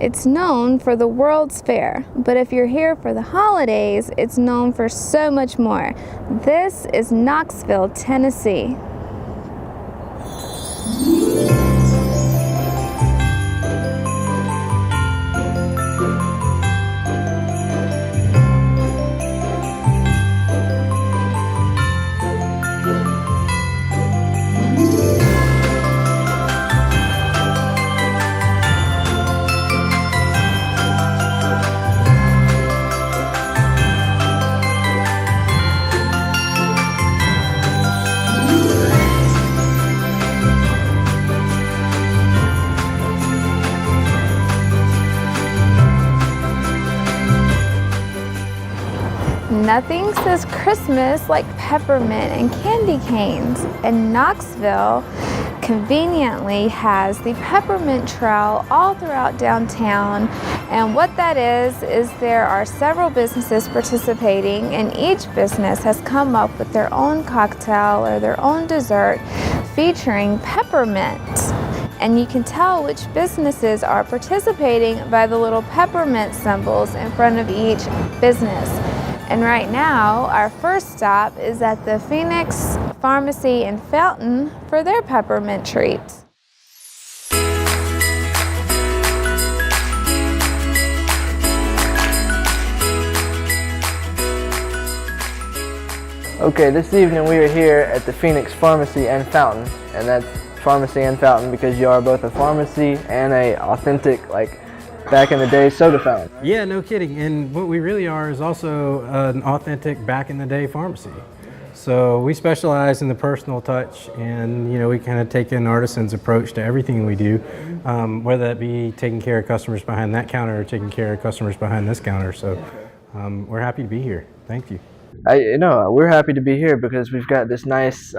It's known for the World's Fair, but if you're here for the holidays, it's known for so much more. This is Knoxville, Tennessee. Nothing says Christmas like peppermint and candy canes, and Knoxville conveniently has the Peppermint Trail all throughout downtown. And what that is there are several businesses participating, and each business has come up with their own cocktail or their own dessert featuring peppermint. And you can tell which businesses are participating by the little peppermint symbols in front of each business. And right now, our first stop is at the Phoenix Pharmacy and Fountain for their peppermint treats. Okay, this evening we are here at the Phoenix Pharmacy and Fountain, and that's Pharmacy and Fountain because you are both a pharmacy and a authentic, like, back in the day soda fountain. Yeah, no kidding. And what we really are is also an authentic back in the day pharmacy. So we specialize in the personal touch, and we kind of take an artisan's approach to everything we do, whether that be taking care of customers behind that counter or taking care of customers behind this counter. So we're happy to be here. Thank you. We're happy to be here because we've got this nice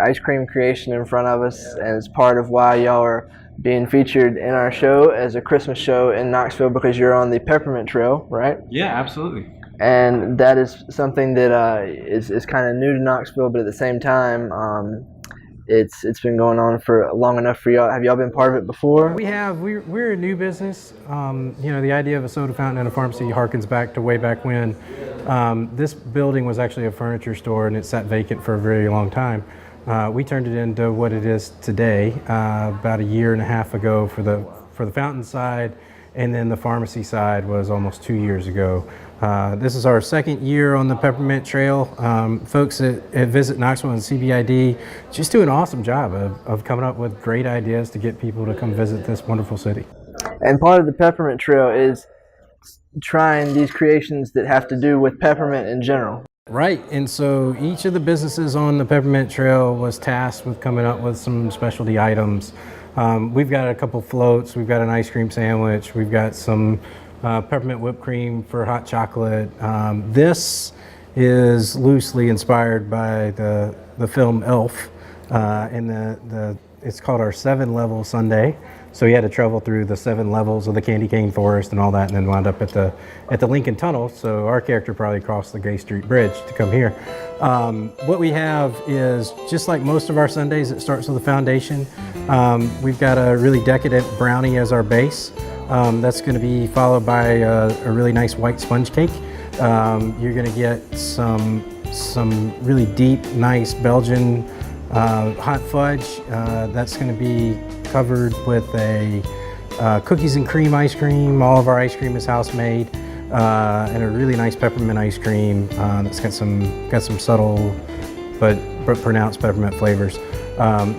ice cream creation in front of us, and it's part of why y'all are being featured in our show as a Christmas show in Knoxville, because you're on the Peppermint Trail, right? Yeah, absolutely. And that is something that is kind of new to Knoxville, but at the same time, it's been going on for long enough for y'all. Have y'all been part of it before? We have. We're a new business. The idea of a soda fountain and a pharmacy harkens back to way back when. This building was actually a furniture store, and it sat vacant for a very long time. We turned it into what it is today about a year and a half ago for the fountain side, and then the pharmacy side was almost 2 years ago. This is our second year on the Peppermint Trail. Folks at Visit Knoxville and CBID just do an awesome job of coming up with great ideas to get people to come visit this wonderful city. And part of the Peppermint Trail is trying these creations that have to do with peppermint in general. Right, and so each of the businesses on the Peppermint Trail was tasked with coming up with some specialty items. We've got a couple floats, we've got an ice cream sandwich, we've got some peppermint whipped cream for hot chocolate. This is loosely inspired by the film Elf, and it's called our 7-level sundae. So he had to travel through the 7 levels of the candy cane forest and all that, and then wound up at the Lincoln Tunnel. So our character probably crossed the Gay Street Bridge to come here. What we have is, just like most of our sundaes, it starts with a foundation. We've got a really decadent brownie as our base. That's going to be followed by a really nice white sponge cake. You're going to get some really deep, nice Belgian hot fudge. That's going to be covered with a cookies and cream ice cream. All of our ice cream is house made, and a really nice peppermint ice cream that's got some subtle but pronounced peppermint flavors.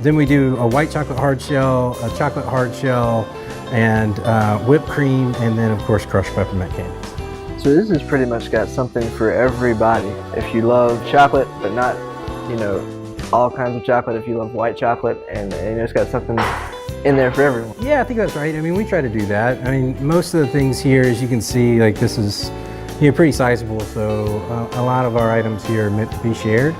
Then we do a white chocolate hard shell, a chocolate hard shell, and whipped cream, and then of course crushed peppermint candy. So this has pretty much got something for everybody. If you love chocolate, but not, all kinds of chocolate. If you love white chocolate, and it's got something in there for everyone. Yeah, I think that's right. I mean, we try to do that. I mean, most of the things here, as you can see, like this is pretty sizable, so a lot of our items here are meant to be shared.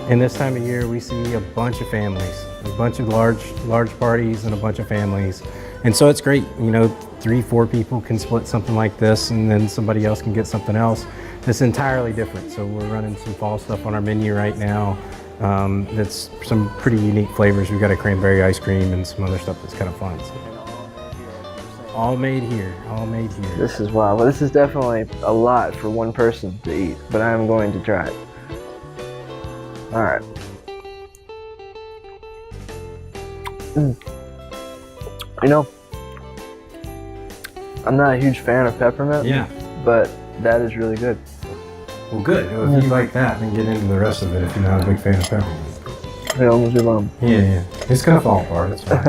And this time of year, we see a bunch of families, a bunch of large parties and a bunch of families. And so it's great, 3-4 people can split something like this, and then somebody else can get something else that's entirely different. So we're running some fall stuff on our menu right now. That's some pretty unique flavors. We've got a cranberry ice cream and some other stuff that's kind of fun. So. All made here. All made here. This is wild. Well, this is definitely a lot for one person to eat, but I am going to try it. All right. You know, I'm not a huge fan of peppermint. Yeah. But that is really good. Well, good. Well, if you like that, then get into the rest of it if you're not a big fan of peppermint. It almost your mom. Yeah. It's gonna fall apart. It's fine.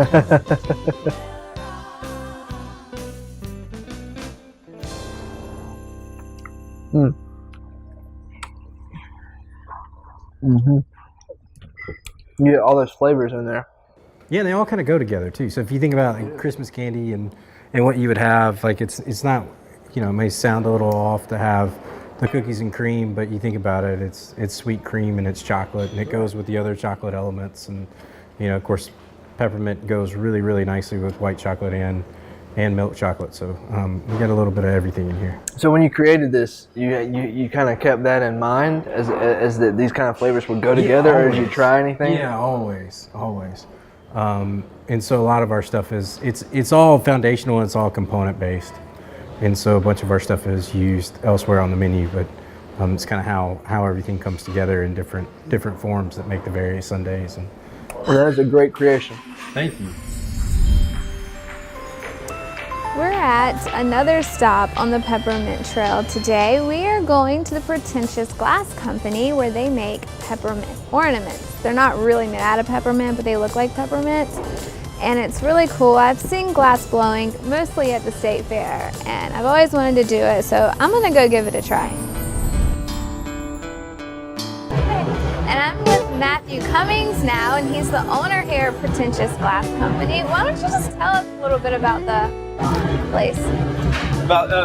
You get all those flavors in there. Yeah, they all kind of go together too. So if you think about like Christmas candy and what you would have, like it's not, it may sound a little off to have the cookies and cream, but you think about it, it's sweet cream and it's chocolate, and it goes with the other chocolate elements, and of course, peppermint goes really, really nicely with white chocolate and milk chocolate. So we got a little bit of everything in here. So when you created this, you kind of kept that in mind as that these kind of flavors would go together, or did you try anything? Yeah, always. And so a lot of our stuff it's all foundational and it's all component based. And so a bunch of our stuff is used elsewhere on the menu, but it's kind of how everything comes together in different forms that make the various sundaes. And well, that is a great creation. thank you. We're at another stop on the Peppermint Trail today. We are going to the Pretentious Glass Company where they make peppermint ornaments. They're not really made out of peppermint, but they look like peppermint. And it's really cool. I've seen glass blowing mostly at the state fair, and I've always wanted to do it, so I'm gonna go give it a try. And I'm with Matthew Cummings now, and he's the owner here at Pretentious Glass Company. Why don't you just tell us a little bit about the place?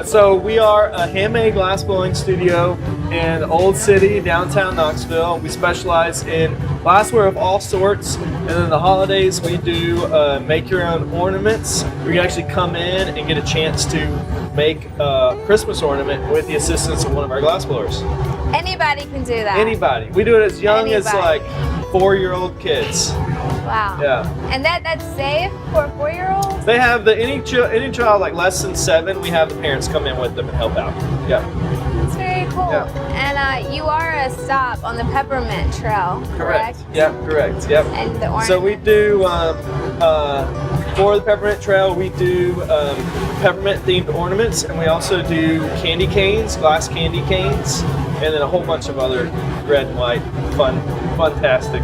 So we are a handmade glass blowing studio in Old City, downtown Knoxville. We specialize in glassware of all sorts, and then the holidays we do make your own ornaments. We can actually come in and get a chance to make a Christmas ornament with the assistance of one of our glass blowers. Anybody can do that. Anybody. We do it as young as like 4-year-old kids. Wow. Yeah. And that's safe for a 4-year-old? They have any child like less than 7, we have the parents come in with them and help out. Yeah. That's very cool. Yeah. And you are a stop on the Peppermint Trail, correct? Yeah, correct. Yep. And the ornament. So we do for the Peppermint Trail, we do peppermint themed ornaments, and we also do candy canes, glass candy canes, and then a whole bunch of other red and white fantastic.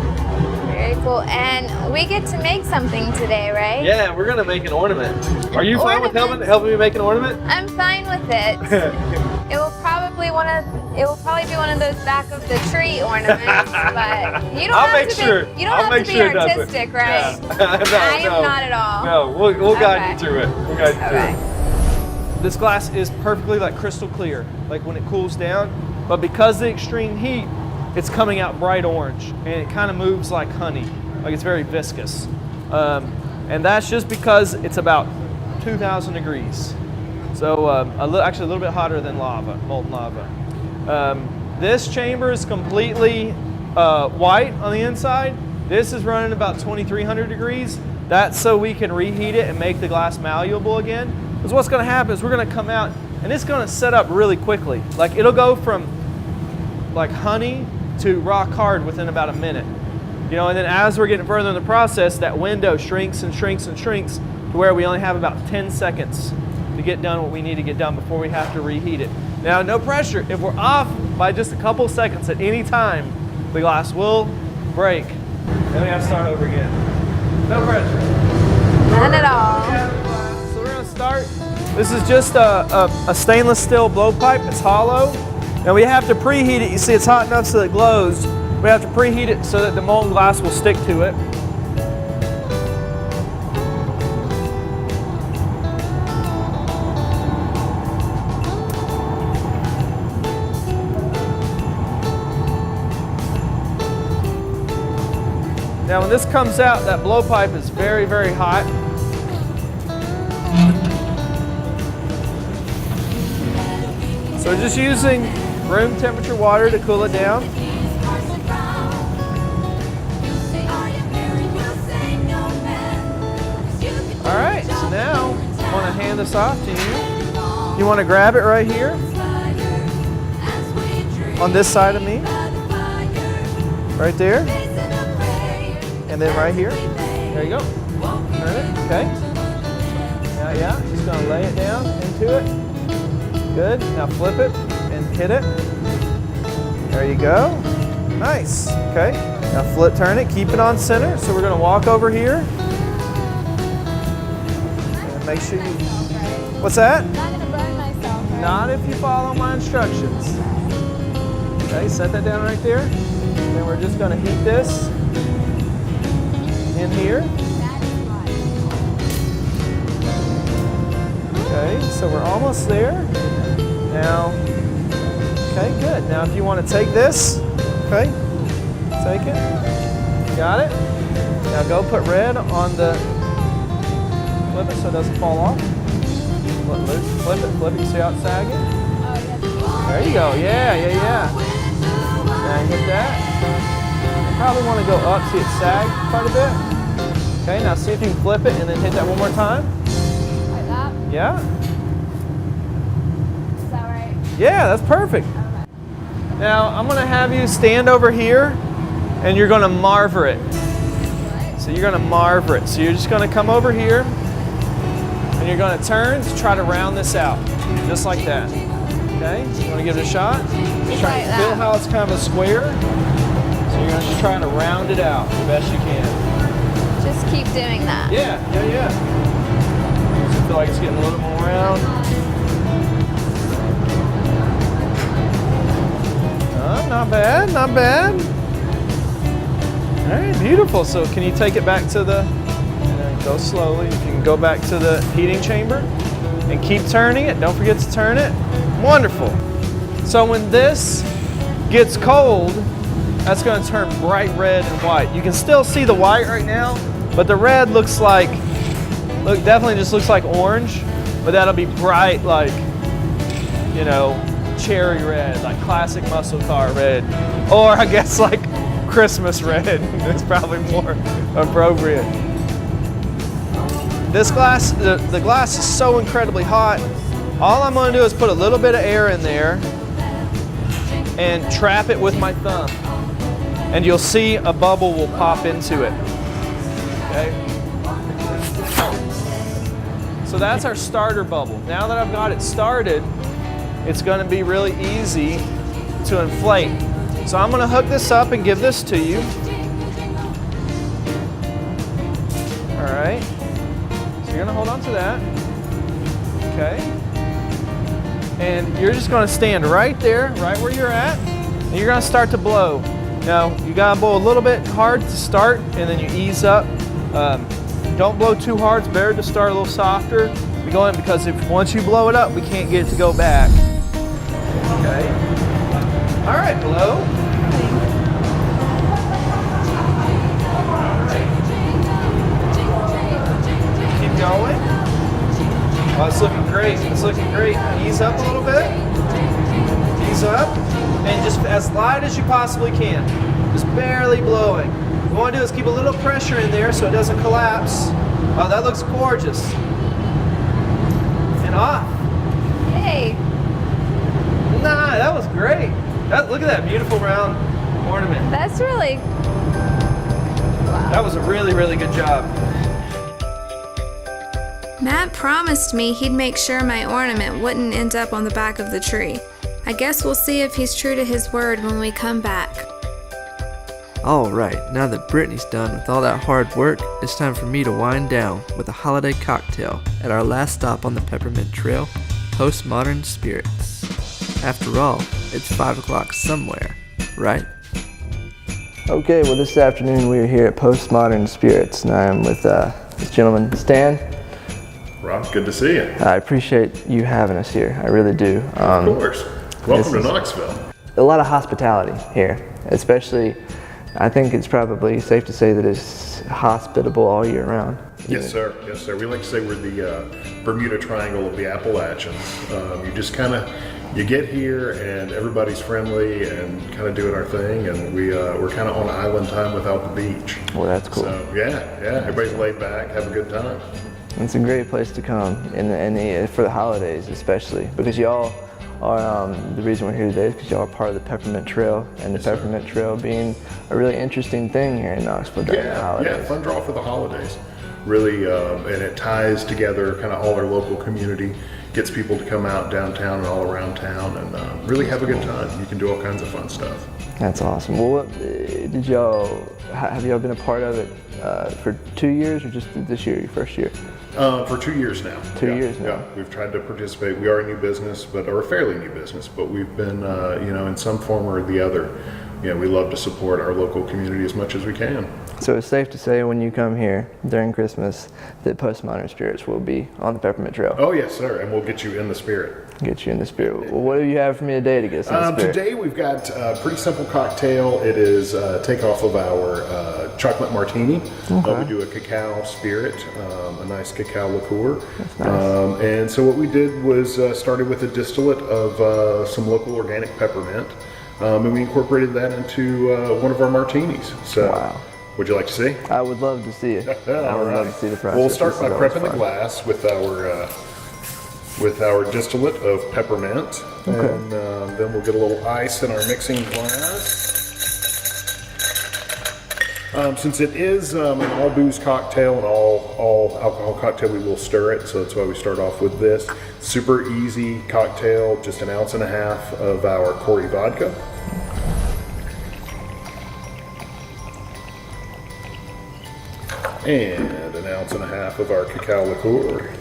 Very cool. And we get to make something today, right? Yeah, we're gonna make an ornament. Are you fine with helping me make an ornament? I'm fine with it. It will probably be one of those back of the tree ornaments, but you don't have to be artistic, right? Yeah. I am not at all. No, we'll guide you through it. We'll guide you through Okay. it. This glass is perfectly like crystal clear, like when it cools down, but because of the extreme heat, it's coming out bright orange, and it kind of moves like honey, like it's very viscous. And that's just because it's about 2,000 degrees. So actually a little bit hotter than lava, molten lava. This chamber is completely white on the inside. This is running about 2,300 degrees. That's so we can reheat it and make the glass malleable again. Because what's gonna happen is we're gonna come out and it's gonna set up really quickly. Like it'll go from like honey to rock hard within about a minute. And then as we're getting further in the process, that window shrinks and shrinks and shrinks to where we only have about 10 seconds to get done what we need to get done before we have to reheat it. Now, no pressure. If we're off by just a couple seconds at any time, the glass will break. Then we have to start over again. No pressure. None at all. So we're gonna start. This is just a stainless steel blowpipe. It's hollow. Now we have to preheat it. You see it's hot enough so that it glows. We have to preheat it so that the molten glass will stick to it. Now when this comes out, that blowpipe is very, very hot. So we're just using room temperature water to cool it down. All right, so now I want to hand this off to you. You want to grab it right here on this side of me, right there, and then right here. There you go. Turn it. Okay. Now, yeah, just gonna lay it down into it. Good. Now flip it and hit it. There you go. Nice. Okay. Now flip, turn it. Keep it on center. So we're gonna walk over here. And make sure you. What's that? I'm not gonna burn myself, right? Not if you follow my instructions. Okay, set that down right there. And then we're just gonna heat this in here. Okay, so we're almost there. Now, okay, good. Now if you want to take this, okay, take it. Got it. Now go put red on the, flip it so it doesn't fall off. Flip it, see how it's sagging? There you go, yeah. Now you hit that. You probably want to go up, see it sag quite a bit. Okay, now see if you can flip it and then hit that one more time. Like that? Yeah? Is that right? Yeah, that's perfect. Okay. Now I'm gonna have you stand over here and you're gonna marver it. So you're gonna marver it. So you're just gonna come over here and you're gonna turn to try to round this out. Just like that. Okay? You wanna give it a shot? Just Try like to feel that. how it's kind of a square. So you're gonna just try to round it out the best you can. Just keep doing that. Yeah. So I feel like it's getting a little more round. Oh, not bad. All right, beautiful. So can you take it back to the, and then go slowly. If you can go back to the heating chamber and keep turning it. Don't forget to turn it. Wonderful. So when this gets cold, that's going to turn bright red and white. You can still see the white right now, but the red looks like, definitely just looks like orange, but that'll be bright like, you know, cherry red, like classic muscle car red, or I guess like Christmas red. It's probably more appropriate. This glass, the glass is so incredibly hot. All I'm going to do is put a little bit of air in there and trap it with my thumb. And you'll see a bubble will pop into it. Okay? So that's our starter bubble. Now that I've got it started, it's going to be really easy to inflate. So I'm going to hook this up and give this to you. All right. So you're going to hold on to that. Okay. And you're just going to stand right there, right where you're at, and you're going to start to blow. Now, you got to blow a little bit hard to start, and then you ease up. Don't blow too hard. It's better to start a little softer. We go in because if once you blow it up, we can't get it to go back. Okay. All right, blow. Keep going. Oh, it's looking great. It's looking great. Ease up a little bit. Ease up. And just as light as you possibly can. Just barely blowing. What you want to do is keep a little pressure in there so it doesn't collapse. Oh, that looks gorgeous. And off. Hey. Nah, that was great. Look at that beautiful round ornament. That's really, That was a really, really good job. Matt promised me he'd make sure my ornament wouldn't end up on the back of the tree. I guess we'll see if he's true to his word when we come back. Alright, now that Brittany's done with all that hard work, it's time for me to wind down with a holiday cocktail at our last stop on the Peppermint Trail, Postmodern Spirits. After all, it's 5 o'clock somewhere, right? Okay, well this afternoon we are here at Postmodern Spirits, and I am with this gentleman, Stan. Rob, good to see you. I appreciate you having us here, I really do. Of course. Welcome to Knoxville. A lot of hospitality here, especially, I think it's probably safe to say that it's hospitable all year round. Yes, sir. Yes, sir. We like to say we're the Bermuda Triangle of the Appalachians. You just kind of, you get here and everybody's friendly and kind of doing our thing, and we're kind of on island time without the beach. Well, that's cool. So yeah, everybody's laid back, have a good time. It's a great place to come, and for the holidays especially, because y'all are, the reason we're here today is because y'all are part of the Peppermint Trail, and the Peppermint Trail being a really interesting thing here in Knoxville during the holidays. Yeah, fun draw for the holidays. Really, and it ties together kind of all our local community, gets people to come out downtown and all around town and really have a good time. You can do all kinds of fun stuff. That's awesome. Well, have y'all been a part of it for 2 years or just this year, your first year? For 2 years now. 2 years now. Yeah, we've tried to participate. We are a new business, or a fairly new business, but we've been, in some form or the other. We love to support our local community as much as we can. So it's safe to say when you come here during Christmas that Postmodern Spirits will be on the Peppermint Trail. Oh yes, sir, and we'll get you in the spirit. Get you in the spirit. Well, what do you have for me today to get us in the spirit? Today we've got a pretty simple cocktail. It is takeoff of our chocolate martini. Okay. We do a cacao spirit, a nice cacao liqueur. That's nice. And so what we did was started with a distillate of some local organic peppermint, and we incorporated that into one of our martinis. So, wow. Would you like to see? I would love to see it. I would love to see the process. We'll start by prepping the glass with our distillate of peppermint, okay. And then we'll get a little ice in our mixing glass. Since it is an all booze cocktail and all alcohol cocktail, we will stir it. So that's why we start off with this super easy cocktail. Just 1.5 ounces of our Corey vodka. And 1.5 ounces of our cacao liqueur.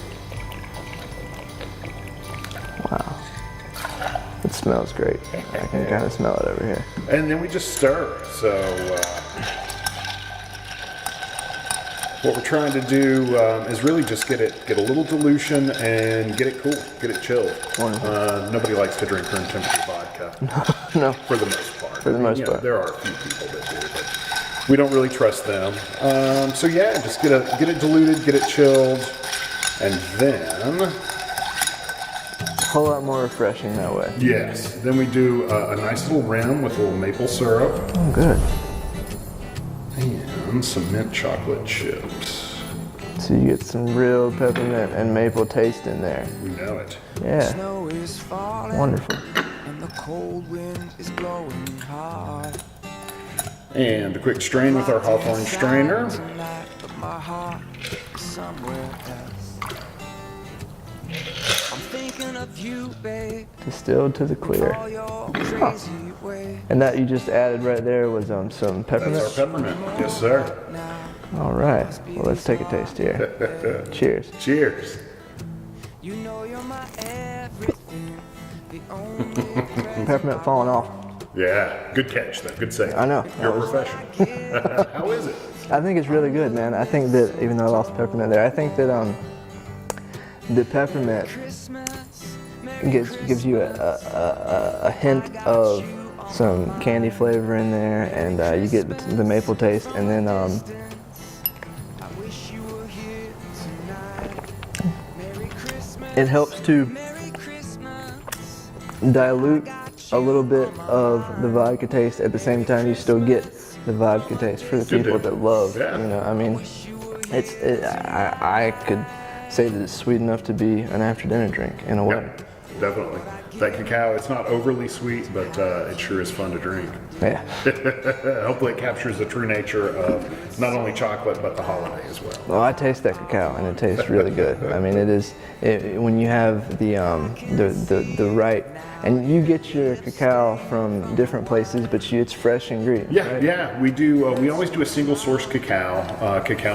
Wow. It smells great. I can kind of smell it over here. And then we just stir. So what we're trying to do is really just get a little dilution and get it cool, get it chilled. Nobody likes to drink room temperature vodka. No. For the most part. For the most part. There are a few people that do, but we don't really trust them. So yeah, just get it diluted, get it chilled, and then a whole lot more refreshing that way. yes, then we do a nice little rim with a little maple syrup Oh, good. and some mint chocolate chips. So you get some real peppermint and maple taste in there. We know it. Yeah. Snow is falling, Wonderful. and the cold wind is blowing hard. And a quick strain with our Hawthorne strainer. Tonight, but my heart is somewhere else. I'm thinking of you, babe. Distilled to the clear. All your crazy ways. And that you just added right there was some peppermint. That's our peppermint. Yes, sir. All right. Well, let's take a taste here. Cheers. Cheers. You know you're my everything. The only Peppermint falling off. Yeah, good catch though. Good save. I know. You're a professional. How is it? I think it's really good, man. I think that even though I lost peppermint there, I think that the peppermint gives you a hint of some candy flavor in there, and you get the maple taste, and then it helps to dilute a little bit of the vodka taste. At the same time, you still get the vodka taste for the people that love. Yeah. I mean, I could say that it's sweet enough to be an after dinner drink in a way. Yeah, definitely. That cacao, it's not overly sweet, but it sure is fun to drink. Yeah. Hopefully it captures the true nature of not only chocolate, but the holiday as well. Well, I taste that cacao, and it tastes really good. I mean, when you have the right, and you get your cacao from different places, but it's fresh ingredients. Yeah, right? yeah, we do. We always do a single source cacao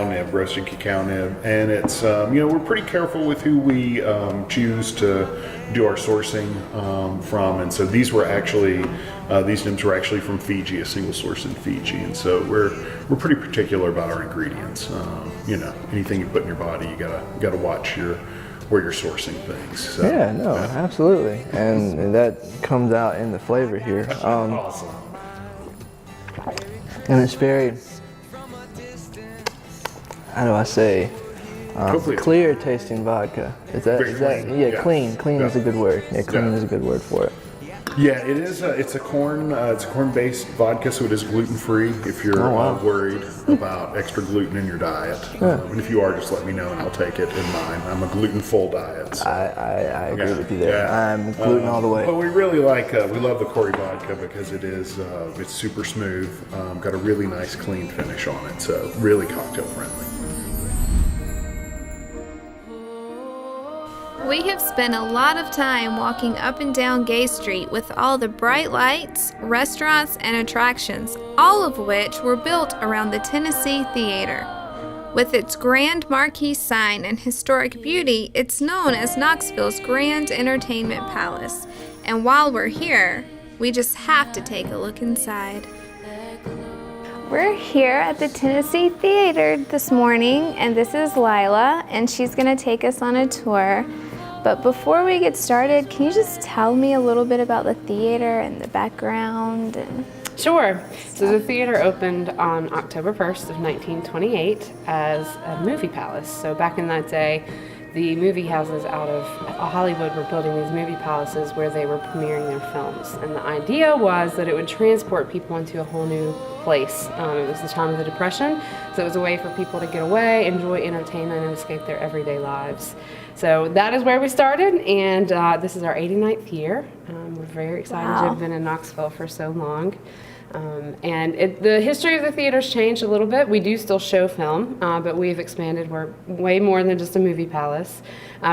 nib, roasted cacao nib, and it's we're pretty careful with who we choose to do our sourcing from, and so these nibs were actually from Fiji, a single source in Fiji, and so we're pretty particular about our ingredients. Anything you put in your body, you gotta watch where you're sourcing things. So, Yeah, no, absolutely, and that comes out in the flavor here. Awesome. And it's very, how do I say, clear tasting vodka. Is that? Very clean, Yeah, yeah. clean. Clean is a good word. Yeah, clean Yeah. is a good word for it. Yeah, it is. It's a corn-based vodka, so it is gluten-free. If you're worried about extra gluten in your diet, and if you are, just let me know and I'll take it in mine. I'm a gluten-full diet. So. I agree with you there. Yeah. I'm gluten all the way. But we really like. We love the Corey vodka because it is. It's super smooth. Got a really nice, clean finish on it. So really cocktail friendly. We have spent a lot of time walking up and down Gay Street with all the bright lights, restaurants, and attractions, all of which were built around the Tennessee Theater. With its grand marquee sign and historic beauty, it's known as Knoxville's Grand Entertainment Palace. And while we're here, we just have to take a look inside. We're here at the Tennessee Theater this morning, and this is Lila, and she's going to take us on a tour. But before we get started, can you just tell me a little bit about the theater and the background? Sure. So the theater opened on October 1st of 1928 as a movie palace. So back in that day, the movie houses out of Hollywood were building these movie palaces where they were premiering their films. And the idea was that it would transport people into a whole new place. It was the time of the Depression, so it was a way for people to get away, enjoy entertainment, and escape their everyday lives. So that is where we started, and this is our 89th year. We're very excited to have been in Knoxville for so long. The history of the theater's changed a little bit. We do still show film, but we've expanded. We're way more than just a movie palace.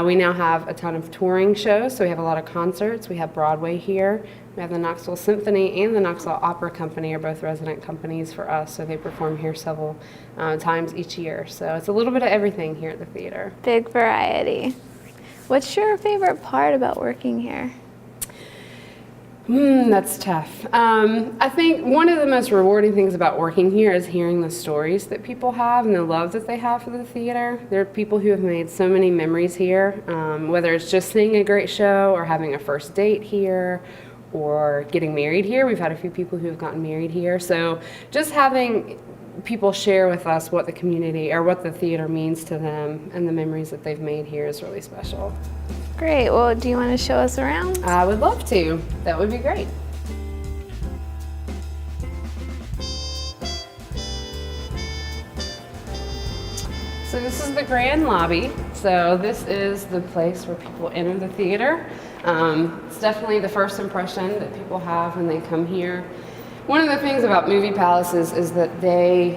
We now have a ton of touring shows, so we have a lot of concerts. We have Broadway here. We have the Knoxville Symphony and the Knoxville Opera Company are both resident companies for us, so they perform here several times each year. So it's a little bit of everything here at the theater. Big variety. What's your favorite part about working here? That's tough. I think one of the most rewarding things about working here is hearing the stories that people have and the love that they have for the theater. There are people who have made so many memories here, whether it's just seeing a great show or having a first date here or getting married here. We've had a few people who have gotten married here. So just having people share with us what the community or what the theater means to them and the memories that they've made here is really special. Great. Well, do you want to show us around? I would love to. That would be great. So this is the grand lobby. So this is the place where people enter the theater. It's definitely the first impression that people have when they come here. One of the things about movie palaces is that the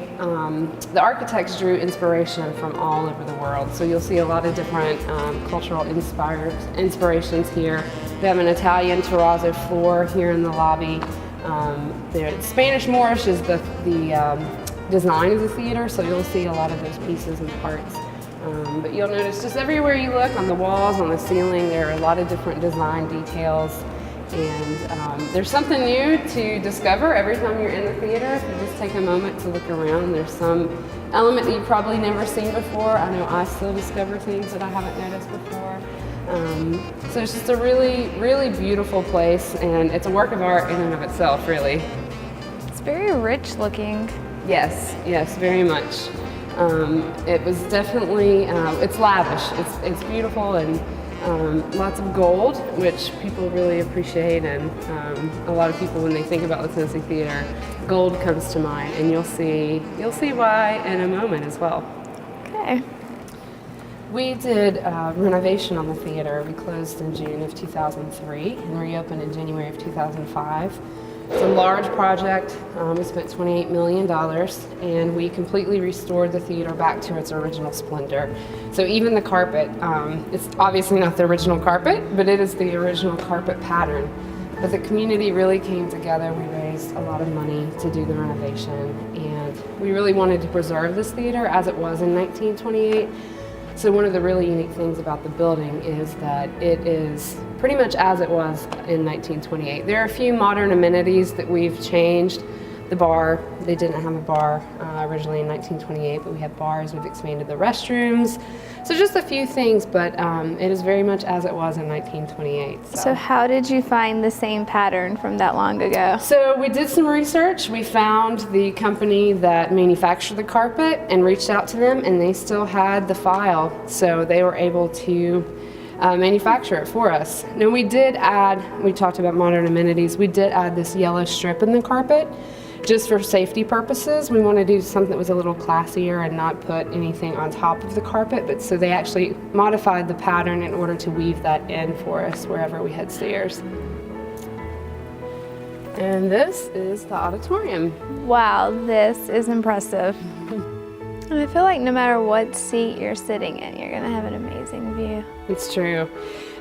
architects drew inspiration from all over the world. So you'll see a lot of different cultural inspirations here. We have an Italian terrazzo floor here in the lobby. The Spanish Moorish is the design of the theater, so you'll see a lot of those pieces and parts. But you'll notice just everywhere you look, on the walls, on the ceiling, there are a lot of different design details. And there's something new to discover every time you're in the theater. If you just take a moment to look around, there's some element that you've probably never seen before. I know I still discover things that I haven't noticed before. So it's just a really, really beautiful place, and it's a work of art in and of itself, really. It's very rich looking. Yes, very much. It was definitely, it's lavish, it's beautiful, and lots of gold, which people really appreciate, and a lot of people, when they think about the Tennessee Theater, gold comes to mind, and you'll see why in a moment as well. Okay. We did renovation on the theater. We closed in June of 2003 and reopened in January of 2005. It's a large project. We spent $28 million, and we completely restored the theater back to its original splendor. So even the carpet, it's obviously not the original carpet, but it is the original carpet pattern. But the community really came together. We raised a lot of money to do the renovation, and we really wanted to preserve this theater as it was in 1928. So one of the really unique things about the building is that it is pretty much as it was in 1928. There are a few modern amenities that we've changed. The bar, they didn't have a bar originally in 1928, but we have bars. We've expanded the restrooms. So just a few things, but it is very much as it was in 1928. So how did you find the same pattern from that long ago? So we did some research. We found the company that manufactured the carpet and reached out to them, and they still had the file. So they were able to manufacture it for us. Now we talked about modern amenities, we did add this yellow strip in the carpet just for safety purposes. We want to do something that was a little classier and not put anything on top of the carpet, but so they actually modified the pattern in order to weave that in for us wherever we had stairs. And this is the auditorium. Wow, this is impressive. And I feel like no matter what seat you're sitting in, you're gonna have an amazing view. It's true.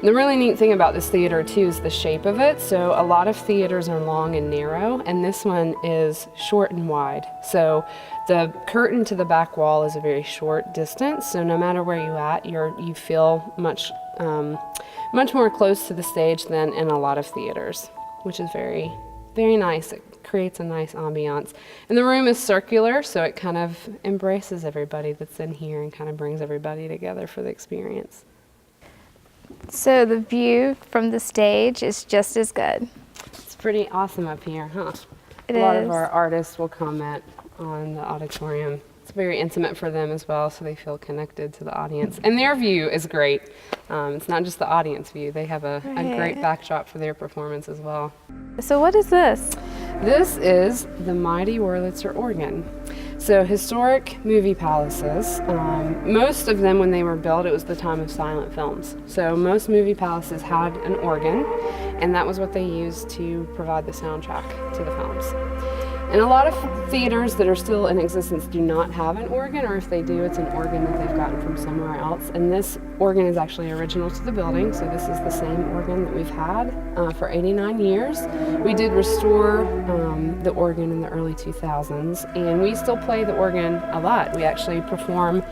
The really neat thing about this theater too is the shape of it. So a lot of theaters are long and narrow, and this one is short and wide. So the curtain to the back wall is a very short distance. So no matter where you're at, you feel much more close to the stage than in a lot of theaters, which is very, very nice. It creates a nice ambiance. And the room is circular, so it kind of embraces everybody that's in here and kind of brings everybody together for the experience. So the view from the stage is just as good. It's pretty awesome up here, huh? It a lot is. of our artists will comment on the auditorium. It's very intimate for them as well, so they feel connected to the audience. And their view is great. It's not just the audience view. They have a great backdrop for their performance as well. So what is this? This is the Mighty Wurlitzer organ. So historic movie palaces, most of them when they were built, it was the time of silent films. So most movie palaces had an organ, and that was what they used to provide the soundtrack to the films. And a lot of theaters that are still in existence do not have an organ, or if they do, it's an organ that they've gotten from somewhere else. And this organ is actually original to the building, so this is the same organ that we've had for 89 years. We did restore the organ in the early 2000s, and we still play the organ a lot. We actually perform,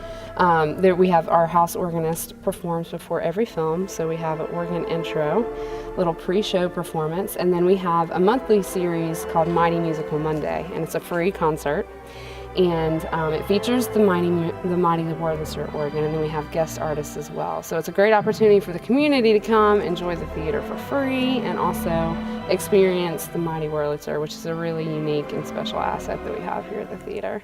we have our house organist performs before every film, so we have an organ intro, little pre-show performance, and then we have a monthly series called Mighty Musical Monday, and it's a free concert, and it features the Mighty Wurlitzer organ, and then we have guest artists as well. So it's a great opportunity for the community to come enjoy the theater for free and also experience the Mighty Wurlitzer, which is a really unique and special asset that we have here at the theater.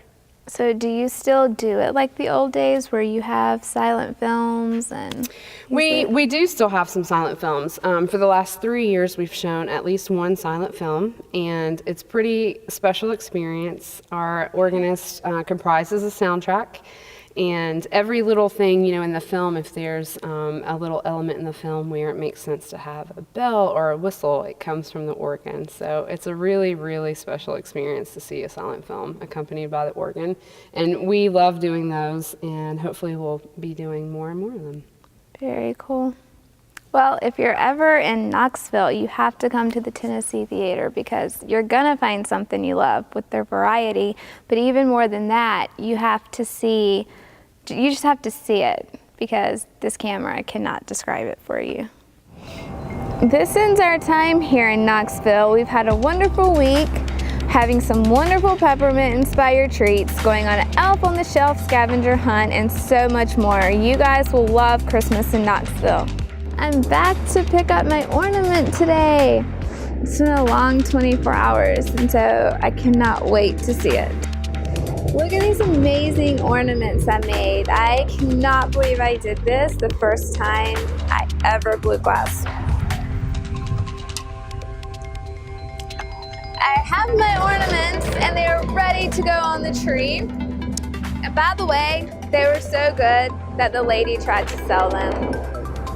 So do you still do it like the old days where you have silent films and we do still have some silent films. For the last 3 years we've shown at least one silent film, and it's pretty special experience. Our organist comprises a soundtrack, and every little thing, in the film, if there's a little element in the film where it makes sense to have a bell or a whistle, it comes from the organ. So it's a really, really special experience to see a silent film accompanied by the organ. And we love doing those, and hopefully we'll be doing more and more of them. Very cool. Well, if you're ever in Knoxville, you have to come to the Tennessee Theater because you're gonna find something you love with their variety. But even more than that, you just have to see it because this camera cannot describe it for you. This ends our time here in Knoxville. We've had a wonderful week, having some wonderful peppermint-inspired treats, going on an Elf on the Shelf scavenger hunt, and so much more. You guys will love Christmas in Knoxville. I'm back to pick up my ornament today. It's been a long 24 hours, and so I cannot wait to see it. Look at these amazing ornaments I made. I cannot believe I did this the first time I ever blew glass. I have my ornaments and they are ready to go on the tree. And by the way, they were so good that the lady tried to sell them.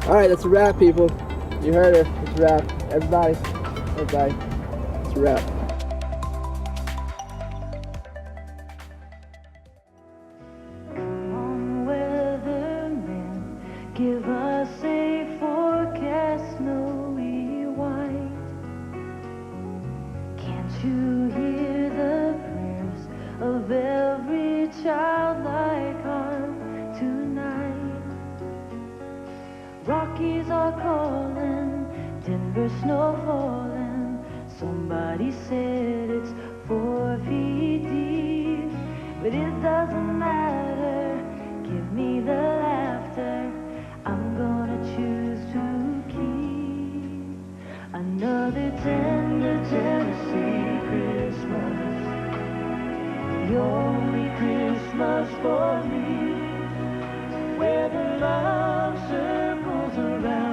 All right, that's a wrap, people. You heard her. It's a wrap. Everybody. It's a wrap. Give us a forecast, snowy white. Can't you hear the prayers of every childlike heart tonight? Rockies are calling, Denver snow falling. Somebody said it's 4 feet deep, but it doesn't matter. Give me the laughter. I'm gonna choose to keep another tender Tennessee Christmas, the only Christmas for me, where the love circles around.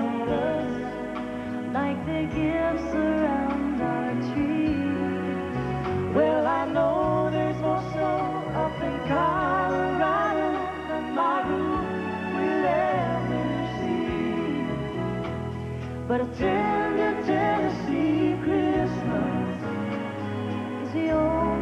but a tender Tennessee Christmas is the only